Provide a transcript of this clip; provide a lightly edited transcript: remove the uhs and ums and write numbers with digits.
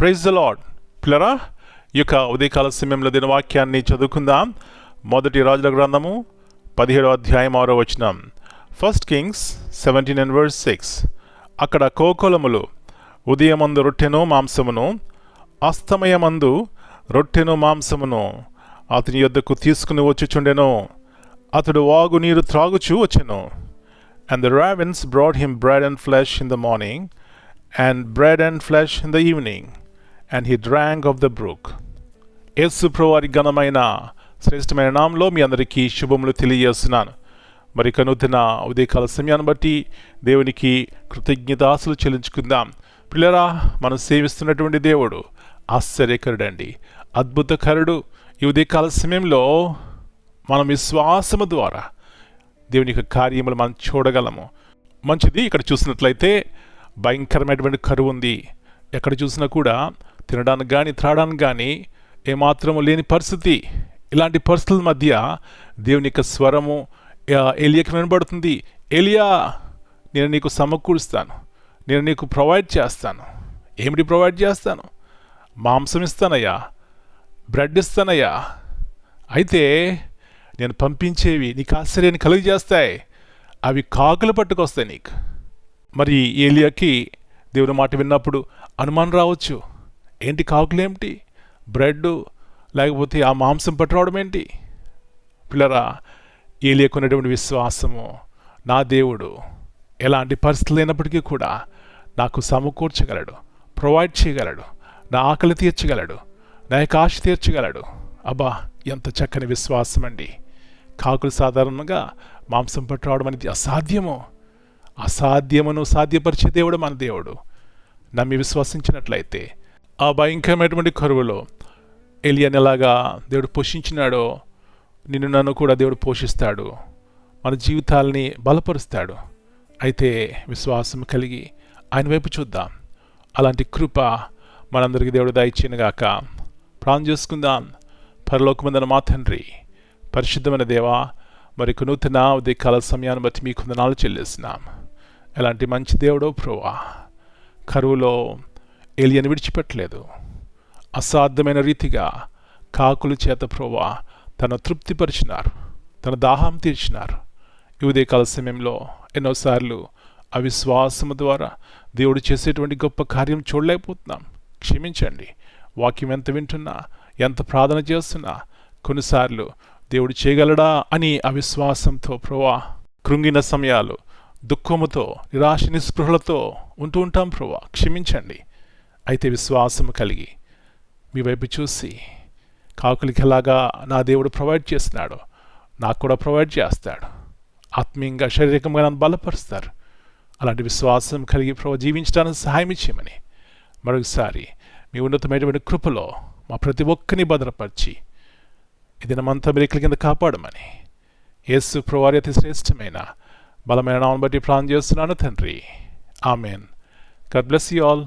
Praise the lord. పిల్లరా, ఈ యొక్క ఉదయకాల సమయంలో దినవాక్యాన్ని చదువుకుందాం. మొదటి రాజుల గ్రంథము 17వ అధ్యాయం 6వ వచనం. 1 Kings 17:6. అక్కడ కోకొలములు ఉదయమందు రొట్టెను మాంసమును, అస్తమయమందు రొట్టెను మాంసమును అతని యొద్దకు తీసుకుని వచ్చుచుండెను. అతడు వాగు నీరు త్రాగుచూ వచ్చెను. And the ravens brought him bread and flesh in the morning, and bread and flesh in the evening, and he drank of the brook. యేసు ప్రభువారి ఘనమైన శ్రేష్టమైన నామంలో మీ అందరికీ శుభములు తెలియజేస్తున్నాను. మరి నూతన ఉదయకాల సమయాన్ని బట్టి దేవునికి కృతజ్ఞతాస్తులు చెల్లించుకుందాం. పిల్లరా, మనం సేవిస్తున్నటువంటి దేవుడు ఆశ్చర్యకరుడండి, అద్భుతకరుడు. ఈ ఉదయకాల సమయంలో మనం విశ్వాసము ద్వారా దేవుని యొక్క కార్యములు మనం చూడగలము. మంచిది. ఇక్కడ చూసినట్లయితే భయంకరమైనటువంటి కరువు ఉంది. ఎక్కడ చూసినా కూడా తినడానికి కానీ త్రాగడానికి కానీ ఏమాత్రము లేని పరిస్థితి. ఇలాంటి పరిస్థితుల మధ్య దేవుని యొక్క స్వరము ఏలియాకి వినబడుతుంది. ఏలియా, నేను నీకు సమకూరుస్తాను, నేను నీకు ప్రొవైడ్ చేస్తాను. ఏమిటి ప్రొవైడ్ చేస్తాను? మాంసం ఇస్తానయ్యా, బ్రెడ్ ఇస్తానయ్యా. అయితే నేను పంపించేవి నీకు ఆశ్చర్యాన్ని కలిగజేస్తాయి. అవి కాకులు పట్టుకొస్తాయి నీకు. మరి ఏలియాకి దేవుని మాట విన్నప్పుడు అనుమానం రావచ్చు. ఏంటి కాకులు ఏమిటి, బ్రెడ్ లేకపోతే ఆ మాంసం పట్టురావడం ఏంటి? పిల్లరా, ఏలియాకు ఉన్నటువంటి విశ్వాసము, నా దేవుడు ఎలాంటి పరిస్థితులు అయినప్పటికీ కూడా నాకు సమకూర్చగలడు, ప్రొవైడ్ చేయగలడు, నా ఆకలి తీర్చగలడు, నా యొక్క ఆశ తీర్చగలడు. అబ్బా, ఎంత చక్కని విశ్వాసం అండి. కాకులు సాధారణంగా మాంసం పట్టురావడం అనేది అసాధ్యమును సాధ్యపరిచే దేవుడు మన దేవుడు. నమ్మి విశ్వసించినట్లయితే ఆ భయంకరమైనటువంటి కరువులో ఏలియాని ఎలాగా దేవుడు పోషించినాడో నిన్ను నన్ను కూడా దేవుడు పోషిస్తాడు, మన జీవితాలని బలపరుస్తాడు. అయితే విశ్వాసం కలిగి ఆయన వైపు చూద్దాం. అలాంటి కృప మనందరికీ దేవుడు దయచేయనుగాక. ప్రార్థన చేసుకుందాం. పరలోకమందున్న మా తండ్రి, పరిశుద్ధమైన దేవా, మరి నూతన ఉదయకాల సమయాన్ని బట్టి మీకు వందనాలు చెల్లిస్తున్నాం. ఎలాంటి మంచి దేవుడో ప్రభువా, కరువులో ఏలియాని విడిచిపెట్టలేదు. అసాధ్యమైన రీతిగా కాకుల చేత ప్రభువా తను తృప్తిపరిచినారు, తన దాహం తీర్చినారు. ఈ ఉదయకాల సమయంలో ఎన్నోసార్లు అవిశ్వాసము ద్వారా దేవుడు చేసేటువంటి గొప్ప కార్యం చూడలేకపోతున్నాం. క్షమించండి. వాక్యం ఎంత వింటున్నా, ఎంత ప్రార్థన చేస్తున్నా కొన్నిసార్లు దేవుడు చేయగలడా అని అవిశ్వాసంతో ప్రభువా కృంగిన సమయాలు, దుఃఖముతో, నిరాశ నిస్పృహలతో ఉంటూ ఉంటాం. ప్రభువా క్షమించండి. అయితే విశ్వాసం కలిగి మీ వైపు చూసి కాకులకి ఎలాగా నా దేవుడు ప్రొవైడ్ చేస్తున్నాడో నాకు కూడా ప్రొవైడ్ చేస్తాడు. ఆత్మీయంగా శారీరకంగా నన్ను బలపరుస్తారు. అలాంటి విశ్వాసం కలిగి ప్రభువా జీవించడానికి సహాయం ఇచ్చేయమని మరొకసారి మీ ఉన్నతమైనటువంటి కృపలో మా ప్రతి ఒక్కరిని భద్రపరిచి ఈ దినమంతా మీరు కింద కాపాడమని యేసు ప్రభువారి అతి శ్రేష్టమైన బలమైన నామమును బట్టి ప్రార్థన చేస్తున్నాను తండ్రి. Amen. God bless you all.